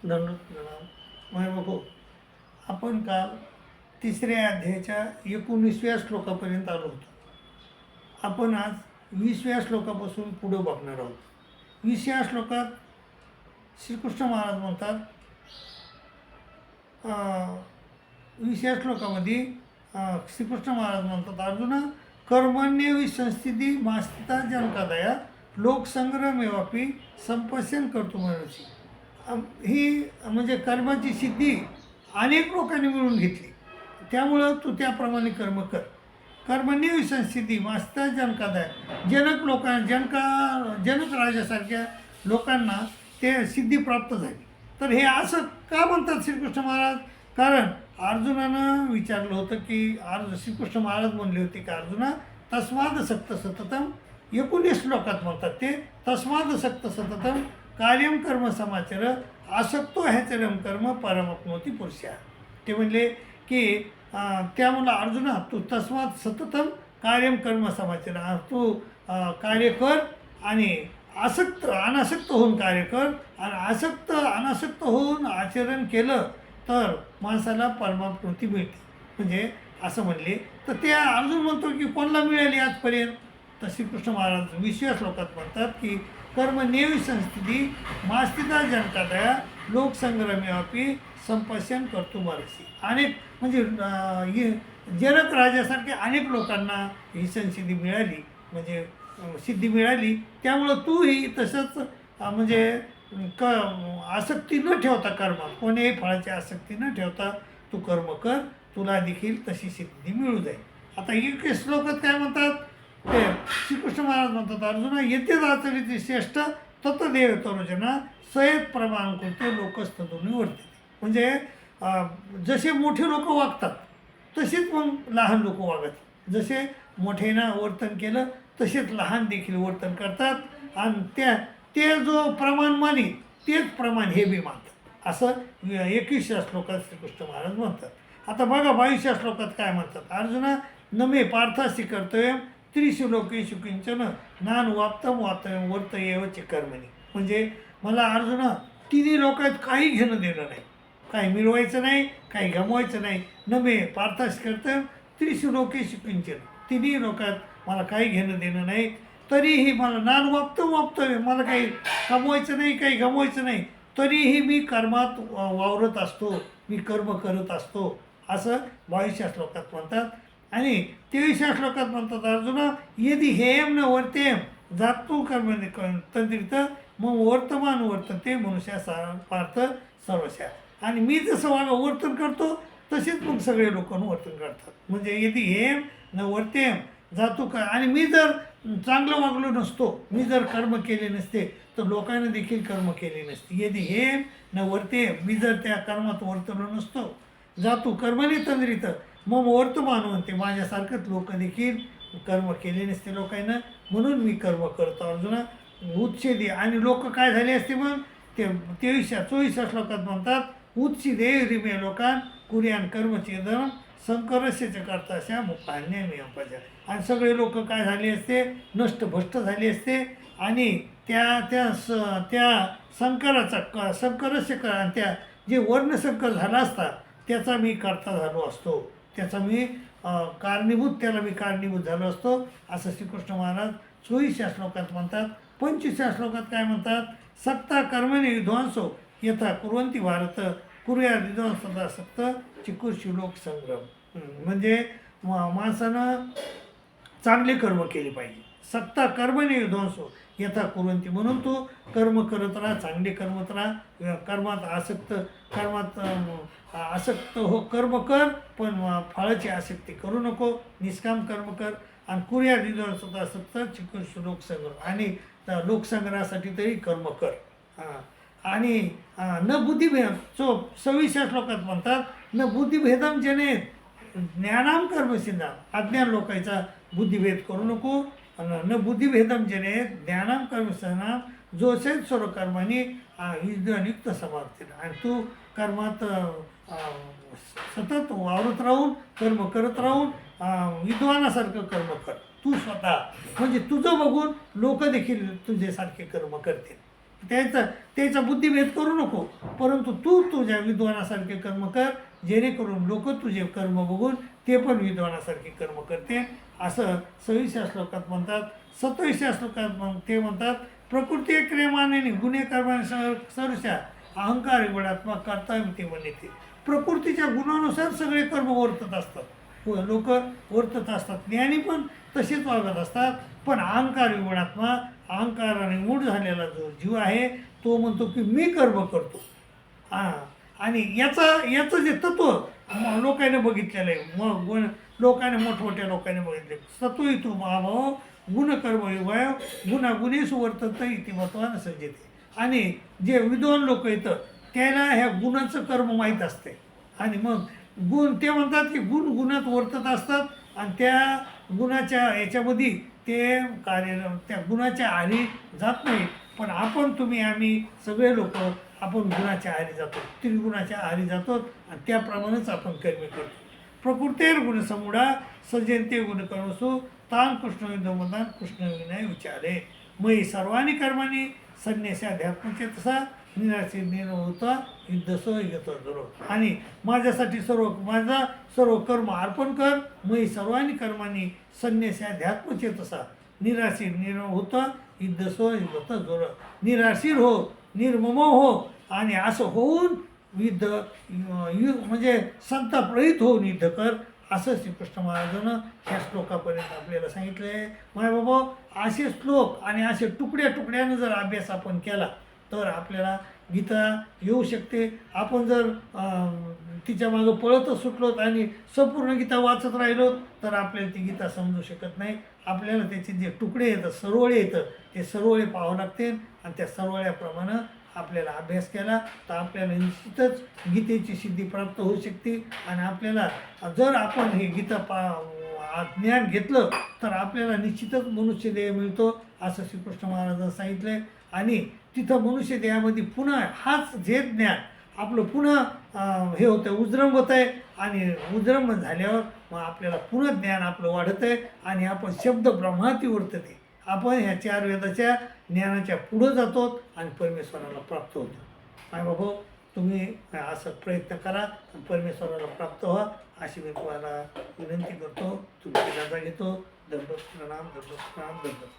धन्यवाद बाबू. आपण काल तिसऱ्या अध्यायाच्या 19व्या श्लोकापर्यंत आलो होतो. आपण आज 20व्या श्लोकापासून पुढं बघणार आहोत. 20व्या श्लोकात श्रीकृष्ण महाराज म्हणतात, 20व्या श्लोकामध्ये श्रीकृष्ण महाराज म्हणतात, अर्जुना कर्मण्य विसंस्थिती मास्थिता जनकादया लोकसंग्रमेवापी संपश्यन करतो मनसी. ही म्हणजे कर्माची सिद्धी अनेक लोकांनी मिळून घेतली, त्यामुळं तू त्याप्रमाणे कर्म कर. कर्मण्य विसंस्थिती मास्थिता जनकादया, जनक राजासारख्या लोकांना ते सिद्धी प्राप्त झाली. तर हे असं का म्हणतात श्रीकृष्ण महाराज? कारण अर्जुनानं विचारलं होतं की श्रीकृष्ण महाराज म्हणले होते की अर्जुना तस्मादसक्त सततम, 19 श्लोकात म्हणतात ते, तस्मादसक्त सततम कार्यम कर्म समाचार आसक्तो ह्याचरम कर्म परमाप्नोती पुरुषा. ते म्हणले की त्यामुळं अर्जुना तू तस्मात सततम कार्यम कर्म समाचार, तू कार्य कर आणि अनासक्त होऊन कार्य कर, आणि अनासक्त होऊन आचरण केलं तर माणसाला परमाप्नोती मिळते. म्हणजे असं म्हणले तर ते अर्जुन म्हणतो की कोणाला मिळाली आजपर्यंत? तर श्रीकृष्ण महाराज 20व्या श्लोकात म्हणतात की कर्म नेविसंस्थिती मास्थिता जनकादया लोकसंग्रमेवापी संपश्यन कर्तुम अर्हसि. अनेक म्हणजे जनक राजासारखे अनेक लोकांना ही संसिद्धी मिळाली, म्हणजे सिद्धी मिळाली. त्यामुळं तूही तसंच म्हणजे आसक्ती न ठेवता कर्मात, कोणीही फळाची आसक्ती न ठेवता तू कर्म कर, तुला देखील तशी सिद्धी मिळू जाईल. आता 21 श्लोकात काय म्हणतात ते श्रीकृष्ण महाराज म्हणतात, अर्जुना यद्यदाचरित श्रेष्ठ तत्देव तरुजना सयत प्रमाण करते लोकस्तदोनी वर्तते. म्हणजे जसे मोठे लोक वागतात तसेच मग लहान लोक वागतात. जसे मोठ्यानं वर्तन केलं तसेच लहान देखील वर्तन करतात, आणि ते जो प्रमाण मानी तेच प्रमाण हे बी मानतात, असं 21व्या श्लोकात श्रीकृष्ण महाराज म्हणतात. आता बघा 22व्या श्लोकात काय म्हणतात, अर्जुना नमे पार्थासी कर्तव्य त्रिषु लोकेषु किंचन नान वाप्तम वाप्तव्यम वर्तयेव च कर्मणी. म्हणजे मला अर्जुना तिन्ही लोकात काही घेणं देणं नाही, काही मिळवायचं नाही, काही गमवायचं नाही. नमे पार्थासी कर्तव्य त्रिषु लोकेषु किंचन, तिन्ही लोकात मला काही घेणं देणं नाही. तरीही मला नान वाप्तव्य, मला काही कमवायचं नाही, काही गमवायचं नाही, तरीही मी कर्मात वावरत असतो, मी कर्म करत असतो, असं 22व्या श्लोकात म्हणतात. आणि 23व्या श्लोकात म्हणतात, अर्जुना यदि हेम न वर्तेम जातू कर्म तंत्रित मग वर्तमान वर्तते मनुष्या पार्थ सर्वशा. आणि मी जसं वर्तन करतो तसेच मग सगळे लोक वर्तन करतात. म्हणजे यदि हेम न वर्तेम जातू का, आणि मी जर चांगलं वागलो नसतो, मी जर कर्म केले नसते तर लोकांना देखील कर्म केले नसते. यदि हेम न वर्तेम, मी जर त्या कर्मात वर्तलो नसतो, जातू कर्मने तंद्रित मग वर्तमान म्हणते, माझ्यासारखंच लोक देखील कर्म केले नसते लोकांना, म्हणून मी कर्म करतो अर्जुना उच्छेदी. आणि लोक काय झाले असते मग ते 24व्या श्लोकात म्हणतात, उच्छिदे रिमे लोकान कुर्यान कर्मचेदन संकरस्यच करताशा मुपान्य नियमपाच्या. आणि सगळे लोक काय झाले असते, नष्टभ्रष्ट झाले असते, आणि त्या संकरस्य त्या जे वर्णसंकर झाला असता त्याचा मी करता झालो असतो, त्याचा मी त्याला मी कारणीभूत झालो असतो, असं श्रीकृष्ण महाराज 24व्या श्लोकात म्हणतात. 25व्या श्लोकात काय म्हणतात, सक्ता कर्मणे विध्वंसो यथा कुर्वन्ति भारत कुर्या विध्वंसता सक्त चिकुर्षी लोक संग्रम. म्हणजे माणसानं चांगले कर्म केले पाहिजे. सक्ता कर्मणे विध्वंसो यथा कुर्वन्ति, म्हणून तू कर्म करत राहा, चांगले कर्मत राहा, कर्मात आसक्त हो, कर्म कर पण फळाची आसक्ती करू नको, निष्काम कर्म कर. आणि कुर्या विध्वंसता सक्त चिकुर्षी लोकसंग्रह, आणि लोकसंग्रहासाठी तरी कर्म कर. आणि न बुद्धिभेद 26व्या श्लोकात म्हणतात, न बुद्धिभेदम जनेत ज्ञानाम कर्मसिद्धा, अज्ञान लोकांचा बुद्धिभेद करू नको. न बुद्धिभेदम जनेत ज्ञानाम कर्मसिद्धा जोसेत सर्व कर्माने युक्त समाप्ती. आणि तू कर्मात सतत वावरत राहून कर्म करत राहून विद्वानासारखं कर्म कर तू स्वतः, म्हणजे तुझं बघून लोक देखील तुझ्यासारखे कर्म करतील. त्याचा बुद्धिभेद करू नको, परंतु तू तुझ्या विद्वानासारखे कर्म कर, जेणेकरून लोक तुझे कर्म बघून ते पण विद्वानासारखे कर्म करते. असं 26व्या श्लोकात म्हणतात. 27व्या श्लोकात ते म्हणतात, प्रकृती क्रियमाने गुन्हे कर्माने सरशा अहंकार गुणात्मक कर्तव्य ते म्हणते. प्रकृतीच्या गुणानुसार सगळे कर्म वर्तत असतात, लोक वर्तत असतात. ज्ञानी पण तसेच वागत असतात. पण अहंकार गुणात्मा, अहंकाराने मूढ झालेला जो जीव आहे तो म्हणतो की मी कर्म करतो. आणि याचं जे तत्व लोकांनी बघितलेलं आहे, गुण लोकांनी मोठमोठ्या लोकांनी बघितले. सत्व तू महाभाव गुणकर्म विभय गुणागुणेश वर्तत इति महत्वानं सज्जते. आणि जे विद्वान लोक येतं त्याला ह्या गुणाचं कर्म माहीत असते. आणि मग गुण ते म्हणतात की गुणात वर्तत असतात आणि त्या गुणाच्या याच्यामध्ये ते त्या गुणाच्या आहारी जात नाही. पण तुम्ही आम्ही सगळे लोक आपण गुणाच्या आहारी जातो, त्रिगुणाच्या आहारी जातो आणि त्याप्रमाणेच आपण कर्म करतो. प्रकृतेर गुणसमुडा सजयंते गुणकर्मसु तान कृष्णविदमदान कृष्णविनय विचारे. मयी सर्वांनी कर्मांनी संन्यासाध्यात्मचे तसा निराशे होता युद्धसो युगतो धरो. आणि माझ्यासाठी माझा सर्व कर्म अर्पण कर. मयी सर्वांनी कर्मांनी संन्यासाध्यात्मचे तसा निराशीर होता युद्धसो युगतो धरो. निराशीर हो, निर्मम हो, आणि असं होऊन युद्ध म्हणजे संतापरहित होऊन युद्ध कर, असं श्रीकृष्ण महाराजांनं ह्या श्लोकापर्यंत आपल्याला सांगितलं आहे. माय बाबा, असे श्लोक आणि असे तुकड्या तुकड्यानं जर अभ्यास आपण केला तर आपल्याला गीता येऊ शकते. आपण जर तिच्या मागं पळतच सुटलो आणि संपूर्ण गीता वाचत राहिलो तर आपल्याला ती गीता समजू शकत नाही. आपल्याला त्याचे जे तुकडे येतात, सरवळे येतं, ते सरवळे पाहावं लागते आणि त्या सरवळ्याप्रमाणे आपल्याला अभ्यास केला तर आपल्याला निश्चितच गीतेची सिद्धी प्राप्त होऊ शकते. आणि आपल्याला जर आपण हे गीता ज्ञान घेतलं तर आपल्याला निश्चितच मनुष्यदेह मिळतो, असं श्रीकृष्ण महाराजांनी सांगितलं आहे. आणि तिथं मनुष्यदेहामध्ये पुन्हा हाच जे ज्ञान आपलं पुन्हा हे होतं, उजरंब होतं आहे. आणि उजरंब झाल्यावर मग आपल्याला पुन्हा ज्ञान आपलं वाढत आहे आणि आपण शब्द ब्रह्माती वर्तते. आपण ह्या 4 वेदाच्या ज्ञानाच्या पुढं जातो आणि परमेश्वराला प्राप्त होतो. माय बाबा, तुम्ही असं प्रयत्न करा आणि परमेश्वराला प्राप्त व्हा, अशी मी तुम्हाला विनंती करतो. तुमची रजा घेतो. दंडवत प्रणाम, दंडवत प्रणाम, दंडवत.